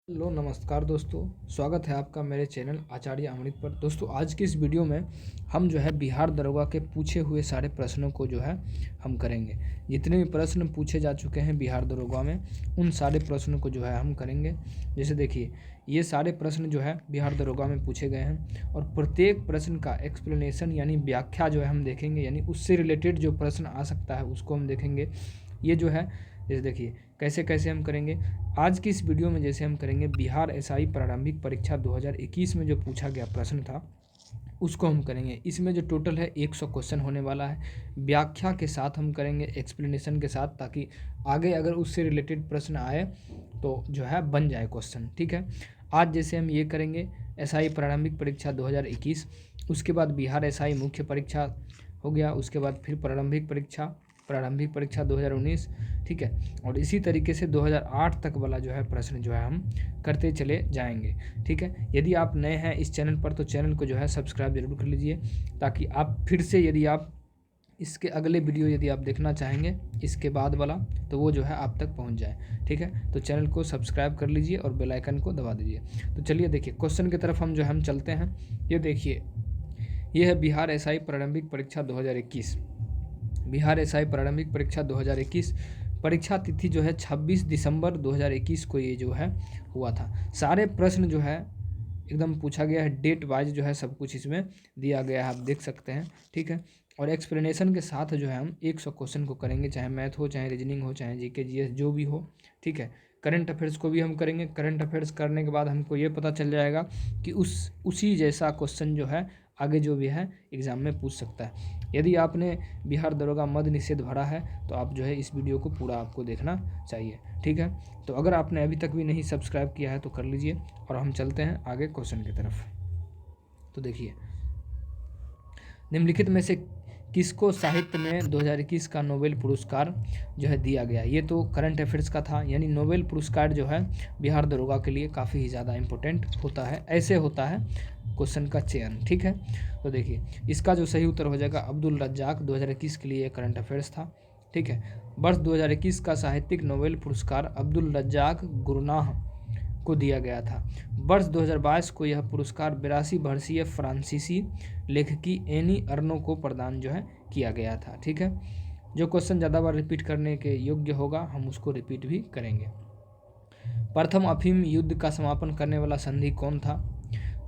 Hello नमस्कार दोस्तों, स्वागत है आपका मेरे चैनल आचार्य अमृत पर। दोस्तों आज की इस वीडियो में हम जो है बिहार दरोगा के पूछे हुए सारे प्रश्नों को जो है हम करेंगे। जितने भी प्रश्न पूछे जा चुके हैं बिहार दरोगा में उन सारे प्रश्नों को जो है हम करेंगे। जैसे देखिए, ये सारे प्रश्न जो है बिहार दरोगा में पूछे गए हैं और प्रत्येक प्रश्न का एक्सप्लेनेशन यानी व्याख्या जो है हम देखेंगे, यानी उससे रिलेटेड जो प्रश्न आ सकता है उसको हम देखेंगे। ये जो है जैसे देखिए कैसे कैसे हम करेंगे आज की इस वीडियो में। जैसे हम करेंगे बिहार एसआई प्रारंभिक परीक्षा 2021 में जो पूछा गया प्रश्न था उसको हम करेंगे। इसमें जो टोटल है 100 क्वेश्चन होने वाला है, व्याख्या के साथ हम करेंगे, एक्सप्लेनेशन के साथ, ताकि आगे अगर उससे रिलेटेड प्रश्न आए तो जो है बन जाए क्वेश्चन। ठीक है, आज जैसे हम ये करेंगे एसआई प्रारंभिक परीक्षा 2021, उसके बाद बिहार एसआई मुख्य परीक्षा हो गया, उसके बाद फिर प्रारंभिक परीक्षा 2019। ठीक है, और इसी तरीके से 2008 तक वाला जो है प्रश्न जो है हम करते चले जाएंगे। ठीक है, यदि आप नए हैं इस चैनल पर तो चैनल को जो है सब्सक्राइब जरूर कर लीजिए, ताकि आप फिर से यदि आप इसके अगले वीडियो यदि आप देखना चाहेंगे इसके बाद वाला तो वो जो है आप तक पहुंच जाए। ठीक है, तो चैनल को सब्सक्राइब कर लीजिए और बेल आइकन को दबा दीजिए। तो चलिए देखिए क्वेश्चन की तरफ हम जो हम चलते हैं। ये देखिए, ये है बिहार एसआई प्रारंभिक परीक्षा 2021। बिहार एसआई प्रारंभिक परीक्षा 2021 परीक्षा तिथि जो है 26 दिसंबर 2021 को ये जो है हुआ था। सारे प्रश्न जो है एकदम पूछा गया है, डेट वाइज जो है सब कुछ इसमें दिया गया है, आप देख सकते हैं। ठीक है, और एक्सप्लेनेशन के साथ जो है हम 100 क्वेश्चन को करेंगे, चाहे मैथ हो, चाहे रीजनिंग हो, चाहे जीके जीएस जो भी हो। ठीक है, करंट अफेयर्स को भी हम करेंगे। करंट अफेयर्स करने के बाद हमको ये पता चल जाएगा कि उसी जैसा क्वेश्चन जो है आगे जो भी है एग्ज़ाम में पूछ सकता है। यदि आपने बिहार दरोगा मद्य निषेध भरा है तो आप जो है इस वीडियो को पूरा आपको देखना चाहिए। ठीक है, तो अगर आपने अभी तक भी नहीं सब्सक्राइब किया है तो कर लीजिए और हम चलते हैं आगे क्वेश्चन की तरफ। तो देखिए, निम्नलिखित में से किसको साहित्य में 2021 का नोबेल पुरस्कार जो है दिया गया। ये तो करंट अफेयर्स का था, यानी नोबेल पुरस्कार जो है बिहार दरोगा के लिए काफ़ी ही ज़्यादा इम्पोर्टेंट होता है। ऐसे होता है क्वेश्चन का चयन। ठीक है, तो देखिए इसका जो सही उत्तर हो जाएगा अब्दुल रज्जाक, 2021 के लिए करंट अफेयर्स था। ठीक है, वर्ष 2021 का साहित्यिक नोबेल पुरस्कार अब्दुल रज्जाक गुरनाह को दिया गया था। वर्ष 2022 को यह पुरस्कार 82 वर्षीय फ्रांसीसी लेखकी एनी अर्नो को प्रदान जो है किया गया था। ठीक है, जो क्वेश्चन ज़्यादा बार रिपीट करने के योग्य होगा हम उसको रिपीट भी करेंगे। प्रथम अफीम युद्ध का समापन करने वाला संधि कौन था।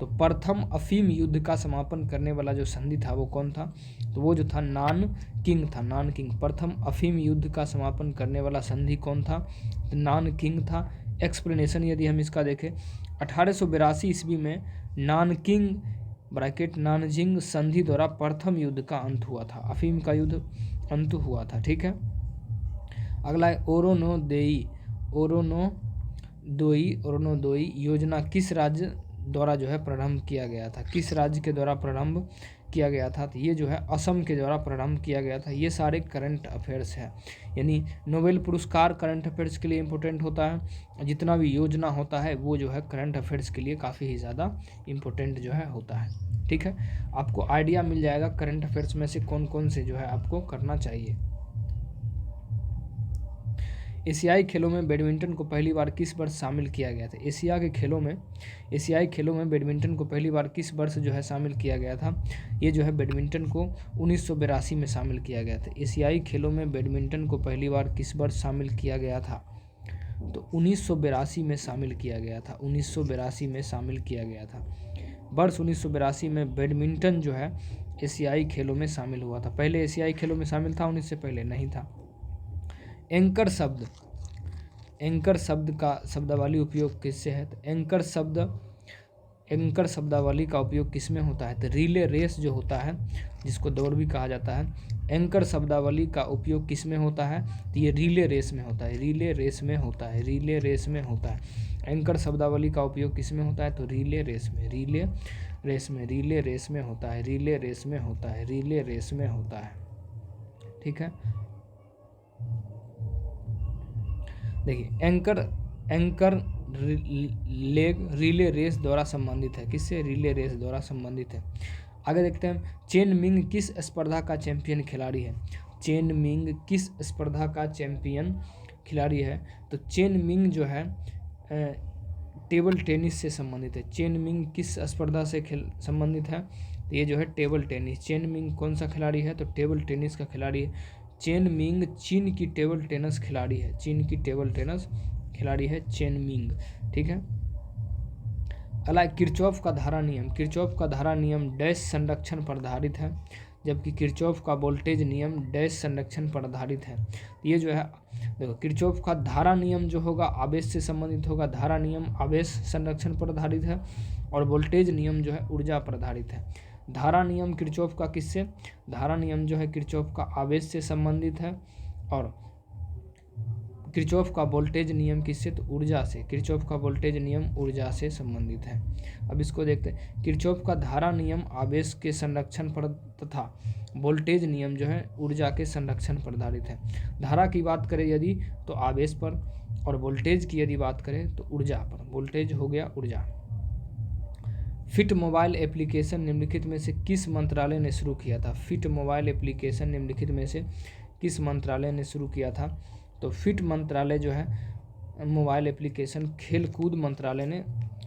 तो प्रथम अफीम युद्ध का समापन करने वाला जो संधि था वो कौन था, तो वो जो था नानकिंग था। नानकिंग, प्रथम अफीम युद्ध का समापन करने वाला संधि कौन था, तो नानकिंग था। एक्सप्लेनेशन यदि हम इसका देखें, 1882 ईस्वी में नानकिंग ब्रैकेट नानजिंग संधि द्वारा प्रथम युद्ध का अंत हुआ था, अफीम का युद्ध अंत हुआ था। ठीक है, अगला है ओरोनोदोई योजना किस राज्य द्वारा जो है प्रारंभ किया गया था। किस राज्य के द्वारा प्रारंभ किया गया था, तो ये जो है असम के द्वारा प्रारंभ किया गया था। ये सारे करंट अफेयर्स है, यानी नोबेल पुरस्कार करंट अफेयर्स के लिए इम्पोर्टेंट होता है। जितना भी योजना होता है वो जो है करंट अफेयर्स के लिए काफ़ी ही ज़्यादा इम्पोर्टेंट जो है होता है। ठीक है, आपको आइडिया मिल जाएगा करंट अफेयर्स में से कौन कौन से जो है आपको करना चाहिए। एशियाई खेलों में बैडमिंटन को पहली बार किस वर्ष शामिल किया गया था। एशियाई खेलों में बैडमिंटन को पहली बार किस वर्ष जो है शामिल किया गया था। ये जो है बैडमिंटन को 1982 में शामिल किया गया था। एशियाई खेलों में बैडमिंटन को पहली बार किस वर्ष शामिल किया गया था, तो 1982 में शामिल किया गया था। 1982 में शामिल किया गया था। वर्ष 1982 में बैडमिंटन जो है एशियाई खेलों में शामिल हुआ था। पहले एशियाई खेलों में शामिल था, 19 से पहले नहीं था। एंकर शब्द का शब्दावली उपयोग किससे है, तो एंकर शब्दावली का उपयोग किस में होता है, तो रिले रेस जो होता है जिसको दौड़ भी कहा जाता है, एंकर शब्दावली का उपयोग किस में होता है, तो ये रिले रेस में होता है। रिले रेस में होता है, रिले रेस में होता है। एंकर शब्दावली का उपयोग किस में होता है, तो रिले रेस में, रिले रेस में, रिले रेस में होता है, रिले रेस में होता है, रिले रेस में होता है। ठीक है, देखिए एंकर रिले रेस द्वारा संबंधित है। किससे, रिले रेस द्वारा संबंधित है। आगे देखते हैं, चेन मिंग किस स्पर्धा का चैंपियन खिलाड़ी है। चेन मिंग किस स्पर्धा का चैंपियन खिलाड़ी है, तो चेन मिंग जो है टेबल टेनिस से संबंधित है। चेन मिंग किस स्पर्धा से संबंधित है? तो ये जो है टेबल टेनिस। चेन मिंग कौन सा खिलाड़ी है? तो टेबल टेनिस का खिलाड़ी है। चेन मिंग चीन की टेबल टेनिस खिलाड़ी है। चीन की टेबल टेनिस खिलाड़ी है चेन मिंग। ठीक है। अगला किरचॉफ का धारा नियम। किरचॉफ का धारा नियम डैश संरक्षण पर आधारित है, जबकि किरचॉफ का वोल्टेज नियम डैश संरक्षण पर आधारित है। ये जो है देखो, किरचॉफ का धारा नियम जो होगा आवेश से संबंधित होगा। धारा नियम आवेश संरक्षण पर आधारित है और वोल्टेज नियम जो है ऊर्जा पर आधारित है। धारा नियम किरचॉफ का किससे? धारा नियम जो है किरचॉफ का आवेश से संबंधित है और किरचॉफ का वोल्टेज नियम किससे? तो ऊर्जा से। किरचॉफ का वोल्टेज नियम ऊर्जा से संबंधित है। अब इसको देखते हैं। किरचॉफ का धारा नियम आवेश के संरक्षण पर तथा वोल्टेज नियम जो है ऊर्जा के संरक्षण पर आधारित है। धारा की बात करें यदि तो आवेश पर, और वोल्टेज की यदि बात करें तो ऊर्जा पर। वोल्टेज हो गया ऊर्जा। फिट मोबाइल एप्लीकेशन निम्नलिखित में से किस मंत्रालय ने शुरू किया था? फिट मोबाइल एप्लीकेशन निम्नलिखित में से किस मंत्रालय ने शुरू किया था? तो फिट मंत्रालय जो है मोबाइल एप्लीकेशन खेल कूद मंत्रालय ने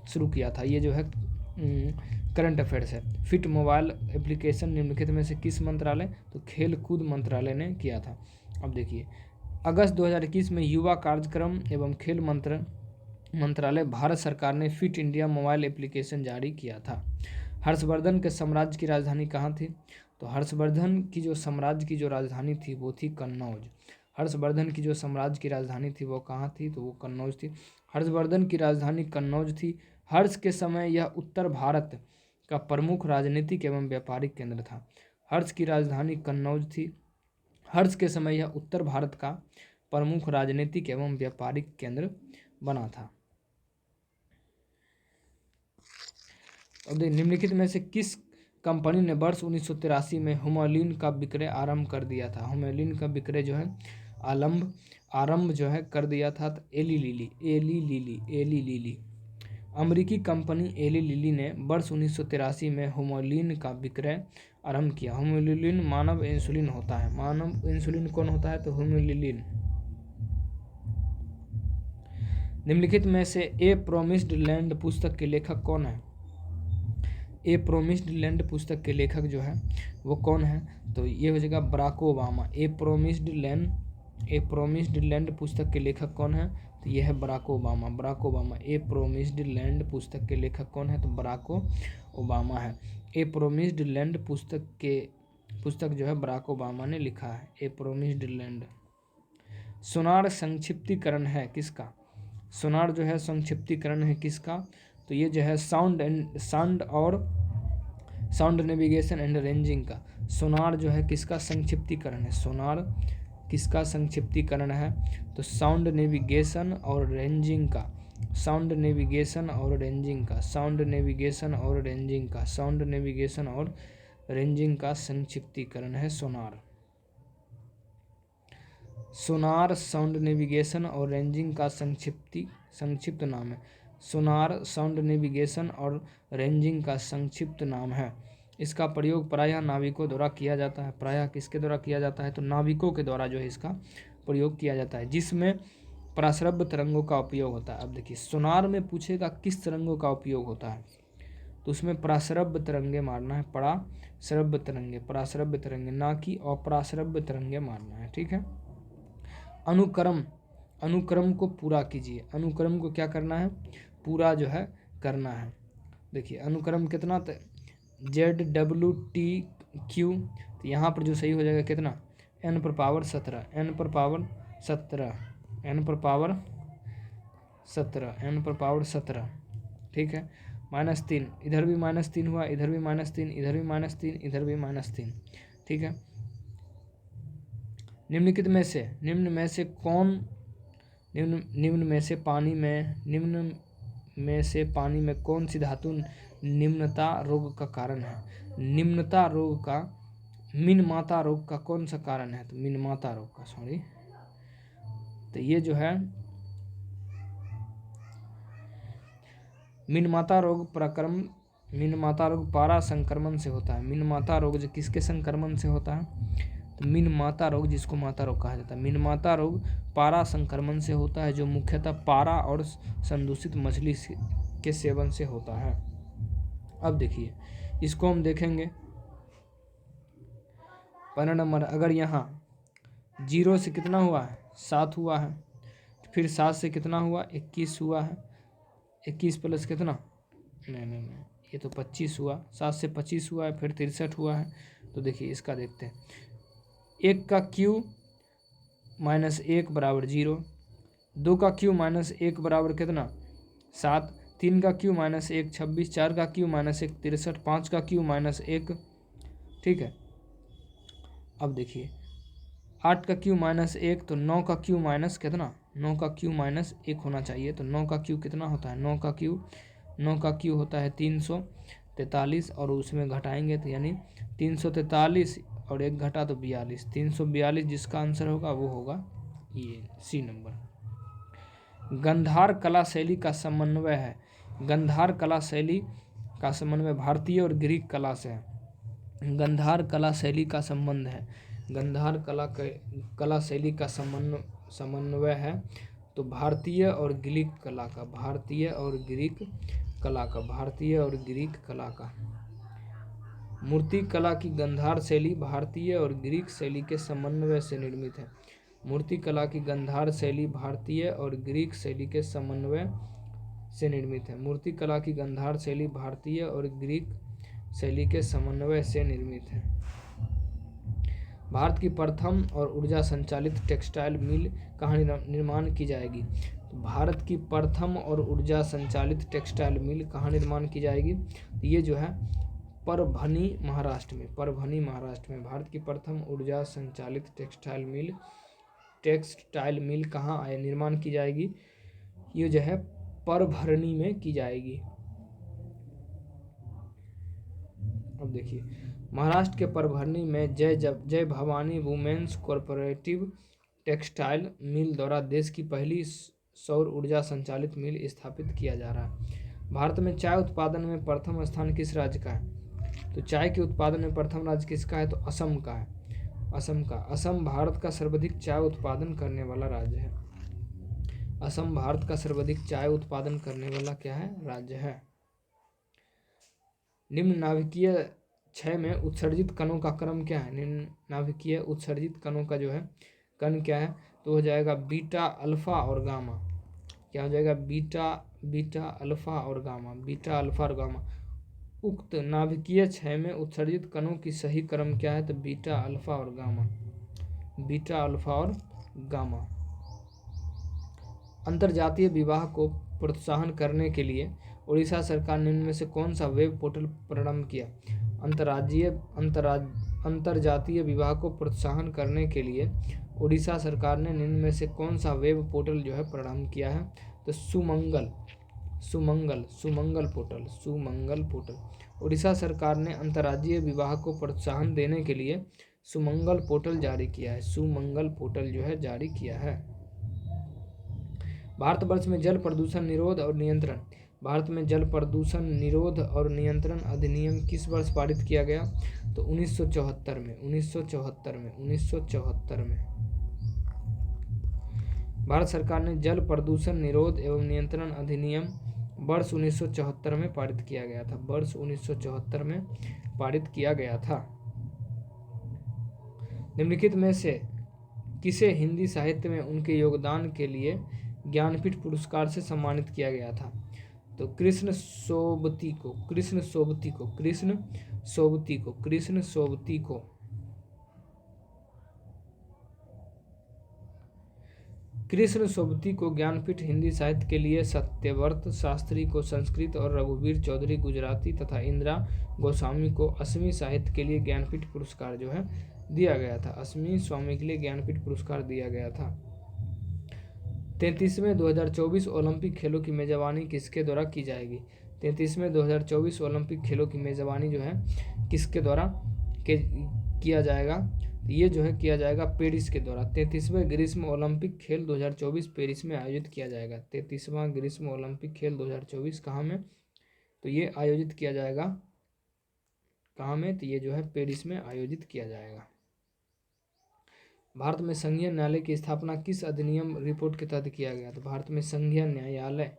शुरू किया था। ये जो है करंट अफेयर्स है। फिट मोबाइल एप्लीकेशन निम्नलिखित में से किस मंत्रालय? तो खेल कूद मंत्रालय ने किया था। अब देखिए, अगस्त 2021 में युवा कार्यक्रम एवं खेल मंत्रालय भारत सरकार ने फिट इंडिया मोबाइल एप्लीकेशन जारी किया था। हर्षवर्धन के साम्राज्य की राजधानी कहाँ थी? तो हर्षवर्धन की जो साम्राज्य की जो राजधानी थी वो थी कन्नौज। हर्षवर्धन की जो साम्राज्य की राजधानी थी वो कहाँ थी? तो वो कन्नौज थी। हर्षवर्धन की राजधानी कन्नौज थी। हर्ष के समय यह उत्तर भारत का प्रमुख राजनीतिक एवं व्यापारिक केंद्र था। हर्ष की राजधानी कन्नौज थी। हर्ष के समय यह उत्तर भारत का प्रमुख राजनीतिक एवं व्यापारिक केंद्र बना था। अब निम्नलिखित में से किस कंपनी ने वर्ष 1983 में हुमायून का विक्रय आरंभ कर दिया था? हुमायून का विक्रय जो है आरंभ जो है कर दिया था। तो एली लिली। अमेरिकी कंपनी एली लिली ने वर्ष 1983 में हुमायून का विक्रय आरंभ किया। हुमायून मानव इंसुलिन होता है। मानव इंसुलिन कौन होता है? तो हुमायून। निम्नलिखित में से ए प्रोमिस्ड लैंड पुस्तक के लेखक कौन है? ए प्रोमिस्ड लैंड पुस्तक के लेखक जो है वो कौन है? तो ये हो जाएगा बराक ओबामा। ए प्रोमिस्ड लैंड पुस्तक के लेखक कौन है? तो ये है बराक ओबामा। ए प्रोमिस्ड लैंड पुस्तक के लेखक कौन है? तो बराक ओबामा है। ए प्रोमिस्ड लैंड पुस्तक जो है बराक ओबामा ने लिखा है। ए प्रोमिस्ड लैंड। सोनार संक्षिप्तीकरण है किसका? सोनार जो है संक्षिप्तीकरण है किसका? तो ये जो है साउंड नेविगेशन एंड रेंजिंग का। सोनार जो है किसका संक्षिप्तीकरण है? सोनार किसका संक्षिप्तीकरण है? तो साउंड नेविगेशन और रेंजिंग का। साउंड नेविगेशन और रेंजिंग का संक्षिप्तीकरण है सोनार। सोनार साउंड नेविगेशन और रेंजिंग का संक्षिप्त नाम है। सोनार साउंड नेविगेशन और रेंजिंग का संक्षिप्त नाम है। इसका प्रयोग प्रायः नाविकों द्वारा किया जाता है। प्रायः किसके द्वारा किया जाता है? तो नाविकों के द्वारा जो है इसका प्रयोग किया जाता है, जिसमें पराश्रव्य तरंगों का उपयोग होता है। अब देखिए, सोनार में पूछेगा किस तरंगों का उपयोग होता है, तो उसमें पराश्रव्य तरंगे मारना है। पराश्रव्य तरंगे, ना कि अपराश्रव्य तरंगे मारना है। ठीक है। अनुक्रम को पूरा कीजिए। अनुक्रम को क्या करना है? पूरा जो है करना है। देखिए, अनुक्रम कितना? ZWTQ। तो यहाँ पर जो सही हो जाएगा कितना? n पर पावर 17। n पर पावर 17। ठीक है। -3, इधर भी -3 हुआ, इधर भी -3, इधर भी -3, इधर भी -3। ठीक है। निम्न में से पानी में कौन सी धातु निम्नता रोग का कारण है? मिनमाता रोग का कौन सा कारण है? तो मिनमाता रोग का, तो ये जो है मिनमाता रोग पारा संक्रमण से होता है। मिनमाता रोग जो किसके संक्रमण से होता है? तो मिनमाता रोग, जिसको माता रोग कहा जाता है, मिनमाता रोग पारा संक्रमण से होता है, जो मुख्यतः पारा और संदूषित मछली के सेवन से होता है। अब देखिए इसको हम देखेंगे 15 नंबर, अगर यहाँ 0 से कितना हुआ है, 7 हुआ है, फिर 7 से कितना हुआ, 21 हुआ है, 21 प्लस कितना, नहीं, ये तो 25 हुआ, 7 से 25 हुआ है, फिर 63 हुआ है। तो देखिए इसका देखते हैं, 1 का क्यू माइनस 1 बराबर 0, 2 का क्यू माइनस 1 बराबर कितना, 7, 3 का क्यू माइनस 1 26, 4 का क्यू माइनस 1 63, 5 का क्यू माइनस 1, ठीक है। अब देखिए 8 का क्यू माइनस 1, तो 9 का क्यू माइनस कितना, 9 का क्यू माइनस 1 होना चाहिए, तो 9 का क्यू कितना होता है, 9 का क्यू होता है 343, और उसमें घटाएंगे तो यानी 343 और 1 घटा तो 42, 342, जिसका आंसर होगा वो होगा ये सी नंबर। गंधार कला शैली का समन्वय है, गंधार कला शैली का समन्वय भारतीय और ग्रीक कला से है, गंधार कला शैली का संबंध है, गंधार कला शैली का समन्वय है, तो भारतीय और ग्रीक कला का, भारतीय और ग्रीक कला का। मूर्ति कला की गंधार शैली भारतीय और ग्रीक शैली के समन्वय से निर्मित है, मूर्ति कला की गंधार शैली भारतीय और ग्रीक शैली के समन्वय से निर्मित है, मूर्ति कला की गंधार शैली भारतीय और ग्रीक शैली के समन्वय से निर्मित है। भारत की प्रथम और ऊर्जा संचालित टेक्सटाइल मिल कहाँ निर्माण की जाएगी, तो भारत की प्रथम और ऊर्जा संचालित टेक्सटाइल मिल कहाँ निर्माण की जाएगी, तो ये जो है परभनी महाराष्ट्र में, परभनी महाराष्ट्र में भारत की प्रथम ऊर्जा संचालित टेक्सटाइल मिल कहाँ निर्माण की जाएगी, ये जो है परभरनी में की जाएगी। अब देखिए महाराष्ट्र के परभरनी में Jai Bhavani women's cooperative textile mill द्वारा देश की पहली सौर ऊर्जा संचालित मिल स्थापित किया जा रहा है। भारत में चाय उत्पादन में प्रथम स्थान किस राज्य का है, तो चाय के उत्पादन में प्रथम राज्य किसका है, तो असम का है, असम का। असम भारत का सर्वाधिक चाय उत्पादन करने वाला राज्य है, असम भारत का सर्वाधिक चाय उत्पादन करने वाला क्या है, राज्य है। निम्न नाभिकीय क्षय में उत्सर्जित कणों का क्रम क्या है, निम्न नाभिकीय उत्सर्जित कणों का जो है कण क्या है, तो हो जाएगा बीटा अल्फा और गामा, क्या हो जाएगा, बीटा अल्फा और गामा, बीटा अल्फा और गामा। उक्त नाभिकीय क्षय में उत्सर्जित कणों की सही क्रम क्या है, तो बीटा अल्फा और गामा, बीटा अल्फा और गामा। अंतरजातीय विवाह को प्रोत्साहन करने के लिए उड़ीसा सरकार ने इनमें से कौन सा वेब पोर्टल प्रारंभ किया, अंतरजातीय विवाह को प्रोत्साहन करने के लिए उड़ीसा सरकार ने इनमें से कौन सा वेब पोर्टल जो है प्रारंभ किया है, तो सुमंगल पोर्टल। उड़ीसा सरकार ने अंतर्राज्यीय विवाह को प्रोत्साहन देने के लिए सुमंगल पोर्टल जारी किया है, सुमंगल पोर्टल जो है जारी किया है। भारतवर्ष में जल प्रदूषण निरोध और नियंत्रण, भारत में जल प्रदूषण निरोध और नियंत्रण अधिनियम किस वर्ष पारित किया गया, तो 1974 में भारत सरकार ने जल प्रदूषण निरोध एवं नियंत्रण अधिनियम वर्ष 1974 में पारित किया गया था, वर्ष 1974 में पारित किया गया था। निम्नलिखित में से किसे हिंदी साहित्य में उनके योगदान के लिए ज्ञानपीठ पुरस्कार से सम्मानित किया गया था, तो कृष्ण सोबती को ज्ञानपीठ हिंदी साहित्य के लिए, सत्यव्रत शास्त्री को संस्कृत और रघुवीर चौधरी गुजराती तथा इंदिरा गोस्वामी को असमी साहित्य के लिए ज्ञानपीठ पुरस्कार जो है दिया गया था, असमी स्वामी के लिए ज्ञानपीठ पुरस्कार दिया गया था। 33वें 2024 ओलंपिक खेलों की मेजबानी किसके द्वारा की जाएगी, 33वें 2024 ओलंपिक खेलों की मेजबानी जो है किसके द्वारा किया जाएगा, ये जो है किया जाएगा पेरिस के द्वारा। 33वें ग्रीष्म ओलंपिक खेल 2024 पेरिस में आयोजित किया जाएगा, 33वां ग्रीष्म ओलंपिक खेल 2024 कहाँ में, तो ये आयोजित किया जाएगा कहाँ में, तो ये जो है पेरिस में आयोजित किया जाएगा। भारत में संघीय न्यायालय की स्थापना किस अधिनियम रिपोर्ट के तहत किया गया? तो भारत में संघीय न्यायालय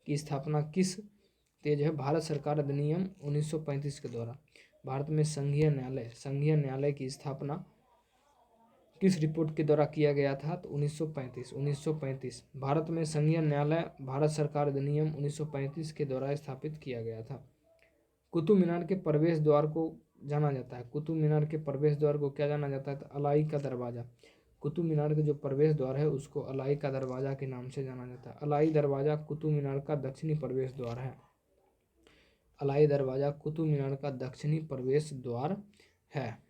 की स्थापना किस तेज है भारत सरकार अधिनियम 1935 के द्वारा। भारत में संघीय न्यायालय की स्थापना किस रिपोर्ट के द्वारा किया गया था? तो 1935 भारत में संघीय न्यायालय भारत सरकार अधिनियम 1935 के द्वारा स्थापित किया गया था। कुतुब मीनार के प्रवेश द्वार को जाना जाता है, कुतुब मीनार के प्रवेश द्वार को क्या जाना जाता है? तो अलाई का दरवाज़ा। कुतुब मीनार के जो प्रवेश द्वार है उसको अलाई का दरवाज़ा के नाम से जाना जाता है। अलाई दरवाज़ा कुतुब मीनार का दक्षिणी प्रवेश द्वार है। अलाई दरवाज़ा कुतुब मीनार का दक्षिणी प्रवेश द्वार है।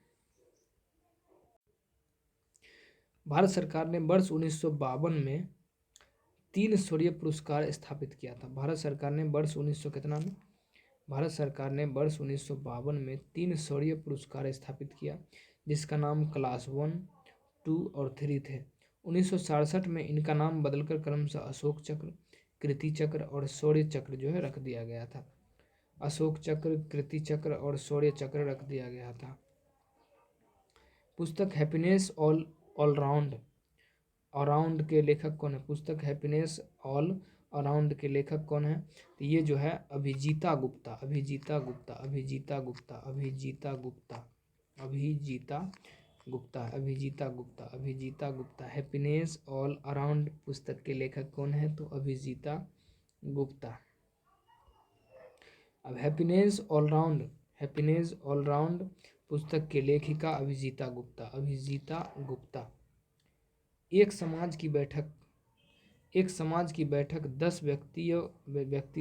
भारत सरकार ने वर्ष 1952 में 3 शौर्य पुरस्कार स्थापित किया था। भारत सरकार ने वर्ष 1900 कितना में भारत सरकार ने वर्ष 1952 में 3 शौर्य पुरस्कार स्थापित किया, जिसका नाम क्लास 1, 2 और 3 थे। 1967 में इनका नाम बदलकर क्रमशः अशोक चक्र, कीर्ति चक्र और शौर्य चक्र जो है रख दिया गया था। अशोक चक्र, कीर्ति चक्र और शौर्य चक्र रख दिया गया था। पुस्तक हैप्पीनेस ऑल अराउंड के लेखक कौन है? पुस्तक हैप्पीनेस ऑल अराउंड के लेखक कौन है? तो ये जो है अभिजीता गुप्ता हैप्पीनेस ऑल अराउंड पुस्तक के लेखक कौन है? तो अभिजीता गुप्ता। अब हैप्पीनेस ऑल राउंड पुस्तक के लेखिका अभिजीता गुप्ता। एक समाज की बैठक 10 व्यक्ति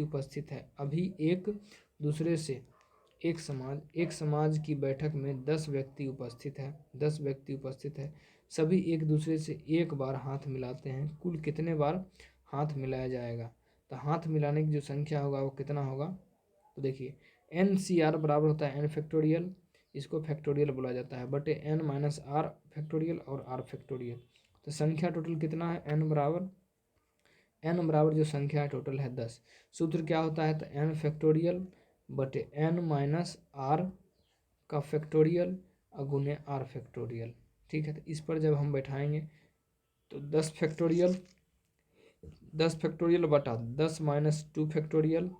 उपस्थित है। अभी एक समाज की बैठक में 10 व्यक्ति उपस्थित है। सभी एक दूसरे से एक बार हाथ मिलाते हैं। कुल कितने बार हाथ मिलाया जाएगा? तो हाथ मिलाने की जो संख्या होगा वो कितना होगा? तो देखिए NCR बराबर होता है n फैक्टोरियल, इसको फैक्टोरियल बोला जाता है, बटे n माइनस r फैक्टोरियल और r फैक्टोरियल। तो संख्या टोटल कितना है? n बराबर जो संख्या है टोटल है 10। सूत्र क्या होता है? तो n फैक्टोरियल बटे n माइनस r का फैक्टोरियल गुने r फैक्टोरियल। ठीक है, तो इस पर जब हम बैठाएंगे तो 10 फैक्टोरियल बटा 10 माइनस 2 फैक्टोरियल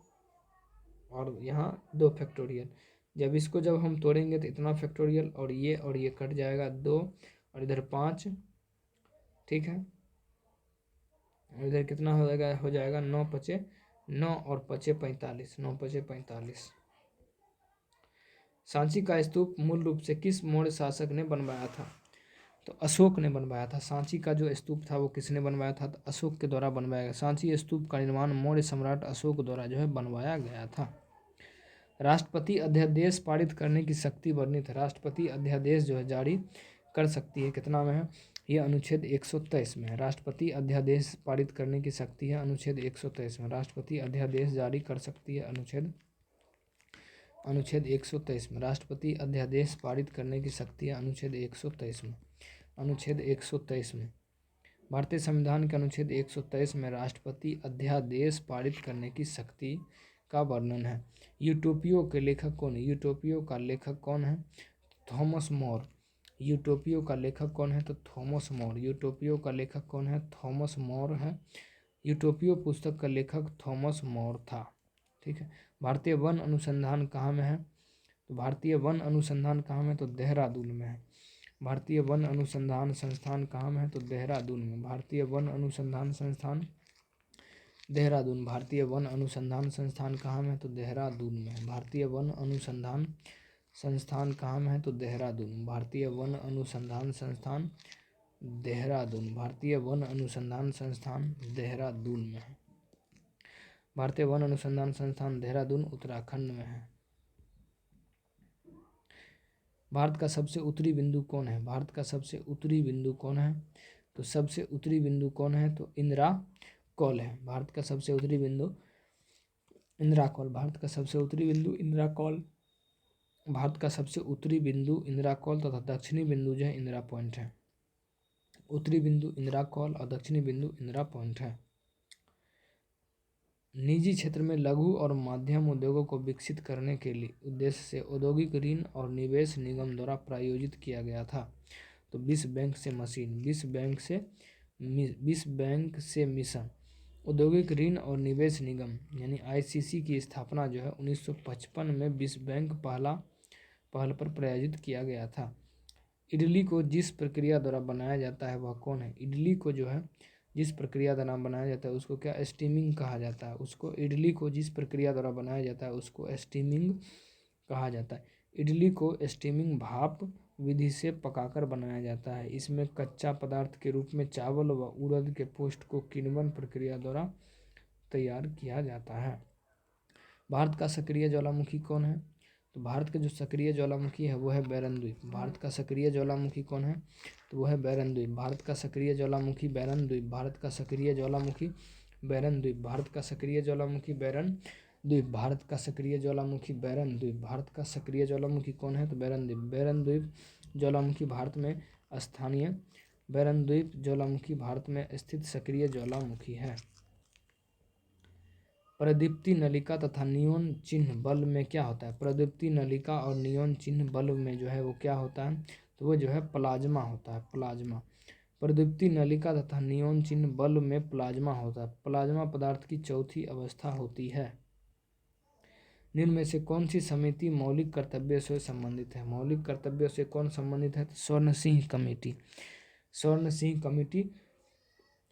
और यहाँ 2 फैक्टोरियल। जब हम तोड़ेंगे तो इतना फैक्टोरियल और ये कट जाएगा 2 और इधर 5। ठीक है, इधर कितना हो जाएगा 9 पचे 9 और 5 45, 9 5 45। सांची का स्तूप मूल रूप से किस मौर्य शासक ने बनवाया था? तो अशोक ने बनवाया था। सांची का जो स्तूप था वो किसने बनवाया था? तो अशोक के द्वारा बनवाया गया। सांची स्तूप का निर्माण मौर्य सम्राट अशोक द्वारा जो है बनवाया गया था। राष्ट्रपति अध्यादेश पारित करने की शक्ति वर्णित है। राष्ट्रपति अध्यादेश जो है जारी कर सकती है, कितना में है? ये अनुच्छेद 123 में है। राष्ट्रपति अध्यादेश पारित करने की शक्ति है अनुच्छेद 123 में। राष्ट्रपति अध्यादेश जारी कर सकती है अनुच्छेद 123 में। राष्ट्रपति अध्यादेश पारित करने की शक्ति है अनुच्छेद 123 में। भारतीय संविधान के अनुच्छेद 123 में राष्ट्रपति अध्यादेश पारित करने की शक्ति का वर्णन है। यूटोपियो के लेखक कौन है? यूटोपियो का लेखक कौन है? Thomas More. यूटोपियो का लेखक कौन है? तो थॉमस मोर। यूटोपियो का लेखक कौन है? थॉमस मोर है। यूटोपियो पुस्तक का लेखक थॉमस मोर था। ठीक है, भारतीय वन अनुसंधान कहाँ में है? तो भारतीय वन अनुसंधान कहाँ में? तो देहरादून में है। भारतीय वन अनुसंधान संस्थान कहाँ में है? तो देहरादून में। भारतीय वन अनुसंधान संस्थान देहरादून। भारतीय वन अनुसंधान संस्थान कहाँ में है? तो देहरादून में। भारतीय वन अनुसंधान संस्थान कहाँ में है? तो देहरादून। भारतीय वन अनुसंधान संस्थान देहरादून। भारतीय वन अनुसंधान संस्थान देहरादून में है। भारतीय वन अनुसंधान संस्थान देहरादून उत्तराखंड में है। भारत का सबसे उत्तरी बिंदु कौन है? भारत का सबसे उत्तरी बिंदु कौन है? तो सबसे उत्तरी बिंदु कौन है? तो इंदिरा कॉल है। भारत का सबसे उत्तरी बिंदु इंदिरा कॉल। भारत का सबसे उत्तरी बिंदु इंदिरा कॉल। भारत का सबसे उत्तरी बिंदु इंदिरा कॉल तथा दक्षिणी बिंदु जो है इंदिरा पॉइंट है। उत्तरी बिंदु इंदिरा कॉल और दक्षिणी बिंदु इंदिरा पॉइंट है। निजी क्षेत्र में लघु और मध्यम उद्योगों को विकसित करने के लिए उद्देश्य से औद्योगिक ऋण और निवेश निगम द्वारा प्रायोजित किया गया था। तो विश्व बैंक से मशीन, विश्व बैंक से मिशन। औद्योगिक ऋण और निवेश निगम यानी आईसीसी की स्थापना जो है 1955 में विश्व बैंक पहल पर प्रायोजित किया गया था। इडली को जिस प्रक्रिया द्वारा बनाया जाता है वह कौन है? इडली को जो है जिस प्रक्रिया द्वारा बनाया जाता है उसको क्या स्टीमिंग कहा जाता है। उसको इडली को जिस प्रक्रिया द्वारा बनाया जाता है उसको स्टीमिंग कहा जाता है। इडली को स्टीमिंग भाप विधि से पकाकर बनाया जाता है। इसमें कच्चा पदार्थ के रूप में चावल व उड़द के पोस्ट को किण्वन प्रक्रिया द्वारा तैयार किया जाता है। भारत का सक्रिय ज्वालामुखी कौन है? तो भारत का जो सक्रिय ज्वालामुखी है वो है बैरन द्वीप। भारत का सक्रिय ज्वालामुखी कौन है? तो वो है बैरन द्वीप। भारत का सक्रिय ज्वालामुखी बैरन द्वीप। भारत का सक्रिय ज्वालामुखी बैरन द्वीप। भारत का सक्रिय ज्वालामुखी बैरन द्वीप। भारत का सक्रिय ज्वालामुखी बैरन द्वीप। भारत का सक्रिय ज्वालामुखी कौन है? तो बैरन द्वीप। बैरन द्वीप ज्वालामुखी भारत में स्थानीय बैरन द्वीप ज्वालामुखी भारत में स्थित सक्रिय ज्वालामुखी है। प्रदीप्ति नलिका तथा नियोन चिन्ह बल्ब में क्या होता है? प्रदीप्ति नलिका और नियोन चिन्ह बल्ब में जो है वो क्या होता है? तो वो जो है प्लाज्मा होता है। प्लाज्मा। प्रदीप्ति नलिका तथा नियोन चिन्ह बल्ब में प्लाज्मा होता है। प्लाज्मा पदार्थ की चौथी अवस्था होती है। निम्न में से कौन सी समिति मौलिक कर्तव्यों से संबंधित है? मौलिक कर्तव्यों से कौन संबंधित है? तो स्वर्ण सिंह कमेटी। स्वर्ण सिंह कमेटी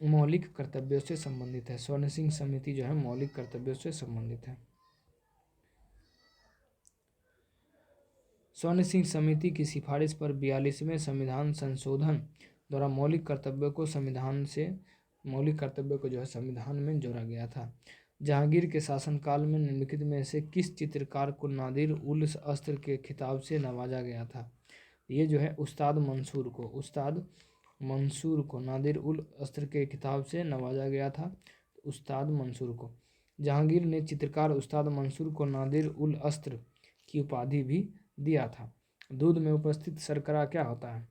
मौलिक कर्तव्यों से संबंधित है। स्वर्ण सिंह समिति जो है मौलिक कर्तव्यों से संबंधित है। स्वर्ण सिंह समिति की सिफारिश पर 42वें संविधान संशोधन द्वारा मौलिक कर्तव्यों को जो है संविधान में जोड़ा गया था। जहांगीर के शासनकाल में निम्नलिखित में से किस चित्रकार को नादिर उल अस्त्र के खिताब से नवाजा गया था? ये जो है उस्ताद मंसूर को नादिर उल अस्त्र के खिताब से नवाजा गया था। उस्ताद मंसूर को जहांगीर ने चित्रकार उस्ताद मंसूर को नादिर उल अस्त्र की उपाधि भी दिया था। दूध में उपस्थित शर्करा क्या होता है?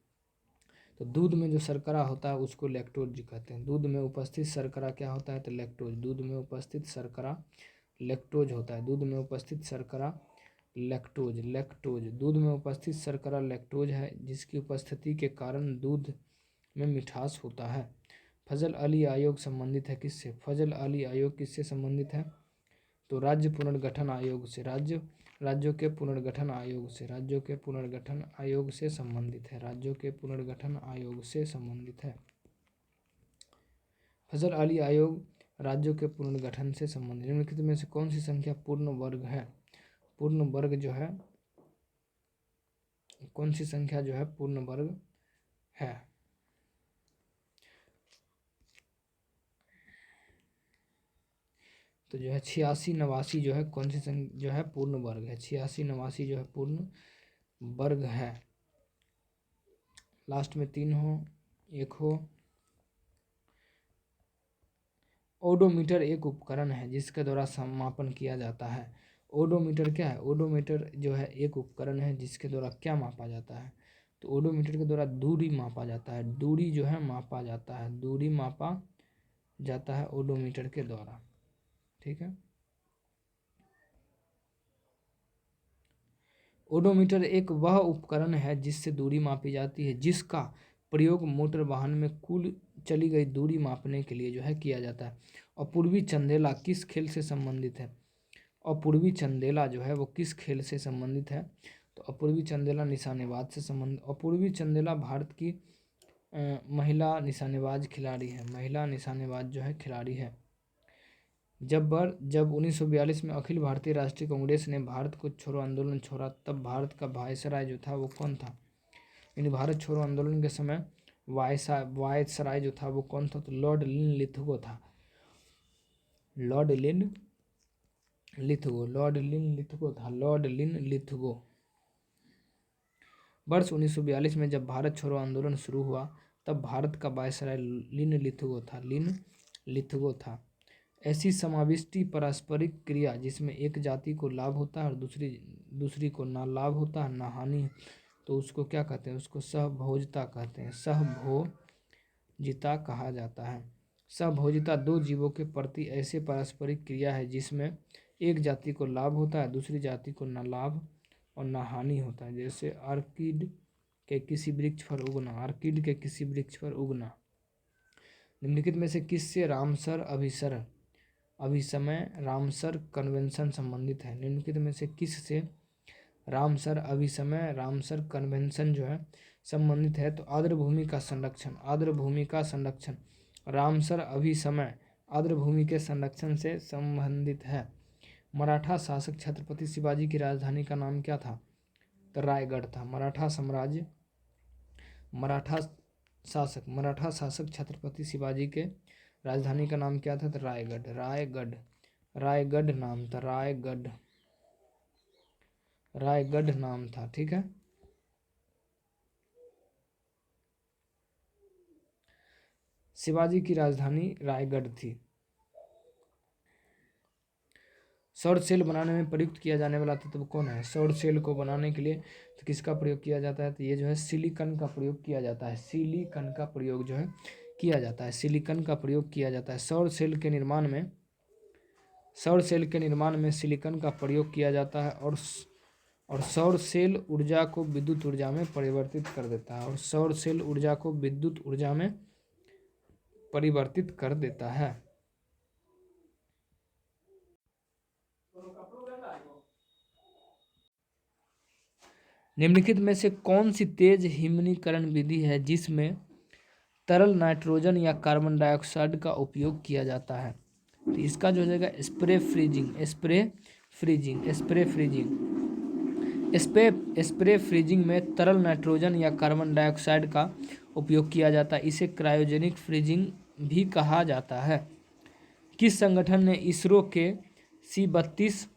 तो दूध में जो शर्करा होता है उसको लैक्टोज कहते हैं। दूध में उपस्थित शर्करा क्या होता है? तो लैक्टोज। दूध में उपस्थित शर्करा लैक्टोज होता है। दूध में उपस्थित शर्करा लैक्टोज। दूध में उपस्थित शर्करा लैक्टोज है जिसकी उपस्थिति के कारण दूध में मिठास होता है। फजल अली आयोग संबंधित है किससे? फजल अली आयोग किससे संबंधित है? तो राज्य पुनर्गठन आयोग से। राज्यों के पुनर्गठन आयोग से संबंधित है। राज्यों के पुनर्गठन आयोग से संबंधित है। फजल अली आयोग राज्यों के पुनर्गठन से संबंधित। निम्नलिखित में से कौन सी संख्या पूर्ण वर्ग है? पूर्ण वर्ग जो है कौन सी संख्या जो है पूर्ण वर्ग है? तो जो है 86 89 जो है कौन सी संख्या जो है पूर्ण वर्ग है? 86 89 जो है पूर्ण वर्ग है। लास्ट में 3 हो 1 हो। ओडोमीटर एक उपकरण है जिसके द्वारा मापन किया जाता है। ओडोमीटर क्या है? ओडोमीटर जो है एक उपकरण है जिसके द्वारा क्या मापा जाता है? तो ओडोमीटर के द्वारा दूरी मापा जाता है। दूरी जो है मापा जाता है। दूरी मापा जाता है ओडोमीटर के द्वारा। ठीक है। ओडोमीटर एक वह उपकरण है जिससे दूरी मापी जाती है जिसका प्रयोग मोटर वाहन में कुल चली गई दूरी मापने के लिए जो है किया जाता है। अपूर्वी चंदेला किस खेल से संबंधित है? अपूर्वी चंदेला जो है वो किस खेल से संबंधित है? तो अपूर्वी चंदेला निशानेबाज से संबंधित। अपूर्वी चंदेला भारत की महिला निशानेबाज खिलाड़ी है। महिला निशानेबाज जो है खिलाड़ी है। जब 1942 में अखिल भारतीय राष्ट्रीय कांग्रेस ने भारत को छोड़ो आंदोलन छोड़ा तब भारत का वायसराय जो था वो कौन था? यानी भारत छोड़ो आंदोलन के समय वायसराय जो था वो कौन था? तो लॉर्ड लिन लिथगो था। लॉर्ड लिन लिथगो। वर्ष 1942 में जब भारत छोड़ो आंदोलन शुरू हुआ तब भारत का वायसराय लिन लिथगो था। ऐसी समाविष्टि पारस्परिक क्रिया जिसमें एक जाति को लाभ होता है और दूसरी को ना लाभ होता है ना हानि, तो उसको क्या कहते हैं? उसको सहभोजिता कहते हैं। सहभोजिता कहा जाता है। सहभोजिता दो जीवों के प्रति ऐसे पारस्परिक क्रिया है जिसमें एक जाति को लाभ होता है दूसरी जाति को ना लाभ और ना हानि होता है। जैसे के किसी वृक्ष पर उगना, ऑर्किड के किसी वृक्ष पर उगना। निम्नलिखित में से किससे रामसर अभिसमय रामसर कन्वेंशन संबंधित है? निम्नलिखित में से किससे रामसर अभिसमय रामसर कन्वेंशन जो है संबंधित है? तो आर्द्रभूमि का संरक्षण, आर्द्रभूमि का संरक्षण रामसर अभिसमय आर्द्रभूमि के संरक्षण से संबंधित है। मराठा शासक छत्रपति शिवाजी की राजधानी का नाम क्या था? तो रायगढ़ था। मराठा शासक छत्रपति शिवाजी के राजधानी का नाम क्या था? तो रायगढ़ नाम था। रायगढ़ नाम था। ठीक है, शिवाजी की राजधानी रायगढ़ थी। सौर सेल बनाने में प्रयुक्त किया जाने वाला तत्व कौन है? सौर सेल को बनाने के लिए तो किसका प्रयोग किया जाता है? तो ये जो है सिलिकॉन का प्रयोग किया जाता है। सिलिकॉन का प्रयोग जो है किया जाता है। सिलिकॉन का प्रयोग किया जाता है। सौर सेल के निर्माण में सिलिकॉन का प्रयोग किया जाता है और सौर सेल ऊर्जा को विद्युत ऊर्जा में परिवर्तित कर देता है। और सौर सेल ऊर्जा को विद्युत ऊर्जा में परिवर्तित कर देता है। निम्नलिखित में से कौन सी तेज हिमनीकरण विधि है जिसमें तरल नाइट्रोजन या कार्बन डाइऑक्साइड का उपयोग किया जाता है? तो इसका जो हो जाएगा स्प्रे फ्रीजिंग में तरल नाइट्रोजन या कार्बन डाइऑक्साइड का उपयोग किया जाता है। इसे क्रायोजेनिक फ्रीजिंग भी कहा जाता है। किस संगठन ने इसरो के C-32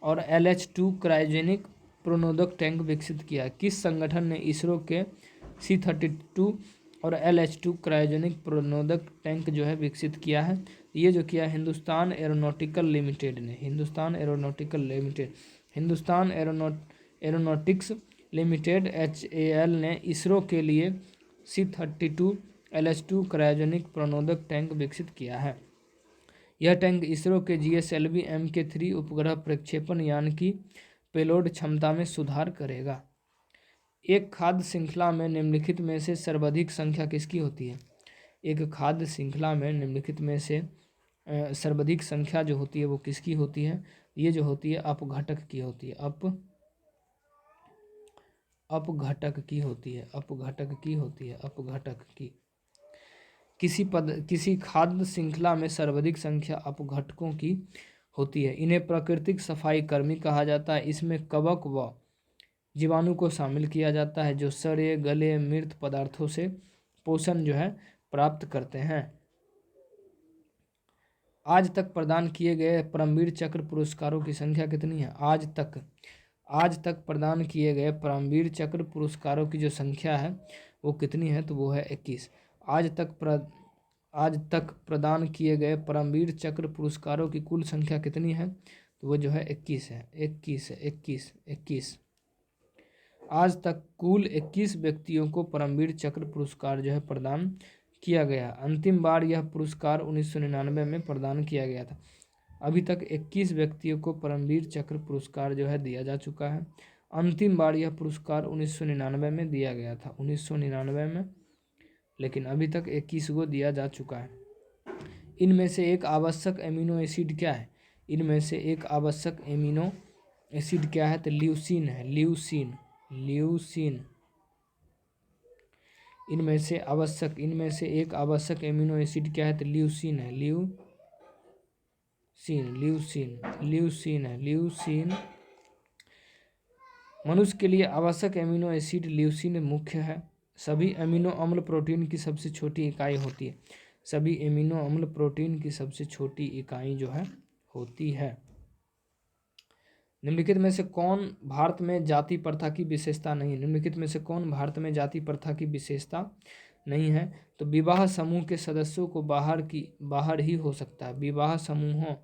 और LH-2 क्रायोजेनिक प्रणोदक टैंक विकसित किया? किस संगठन ने इसरो के C-32 और LH-2 क्रायोजेनिक प्रणोदक टैंक जो है विकसित किया है? ये जो किया Hindustan aeronautical aeronautics limited HAL ने इसरो के लिए C-32 LH-2 क्रायोजेनिक प्रणोदक टैंक विकसित किया है। यह टैंक इसरो के GSLV Mk3 उपग्रह प्रक्षेपण यान की पेलोड क्षमता में सुधार करेगा। एक खाद्य श्रृंखला में निम्नलिखित में से सर्वाधिक संख्या किसकी होती है? एक खाद्य श्रृंखला में निम्नलिखित में से सर्वाधिक संख्या जो होती है वो किसकी होती है? ये जो होती है अपघटक की होती है। अपघटक की। किसी खाद्य श्रृंखला में सर्वाधिक संख्या अपघटकों की होती है। इन्हें प्राकृतिक सफाई कर्मी कहा जाता है। इसमें कवक व जीवाणु को शामिल किया जाता है जो सड़े गले मृत पदार्थों से पोषण जो है प्राप्त करते हैं। आज तक प्रदान किए गए परमवीर चक्र पुरस्कारों की संख्या कितनी है? आज तक प्रदान किए गए परमवीर चक्र पुरस्कारों की जो संख्या है वो कितनी है? तो वो है 21। आज तक प्रदान किए गए परमवीर चक्र पुरस्कारों की कुल संख्या कितनी है? तो वो जो है 21 है। 21। आज तक कुल 21 व्यक्तियों को परमवीर चक्र पुरस्कार जो है प्रदान किया गया। अंतिम बार यह पुरस्कार 1999 में प्रदान किया गया था। अभी तक 21 व्यक्तियों को परमवीर चक्र पुरस्कार जो है दिया जा चुका है। अंतिम बार यह पुरस्कार 1999 में दिया गया था, 1999 में, लेकिन अभी तक 21 को दिया जा चुका है। इनमें से एक आवश्यक एमिनो एसिड क्या है? इनमें से एक आवश्यक एमिनो एसिड क्या है? तो ल्यूसीन है। ल्यूसीन। इनमें से एक आवश्यक एमिनो एसिड क्या है? तो ल्यूसीन है। ल्यूसीन। मनुष्य के लिए आवश्यक एमिनो एसिड ल्यूसीन मुख्य है। सभी अमीनो अम्ल प्रोटीन की सबसे छोटी इकाई होती है। सभी एमिनो अम्ल प्रोटीन की सबसे छोटी इकाई जो है होती है। निम्नलिखित में से कौन भारत में जाति प्रथा की विशेषता नहीं है? निम्नलिखित में से कौन भारत में जाति प्रथा की विशेषता नहीं है? तो विवाह समूह के सदस्यों को बाहर ही हो सकता है। विवाह समूहों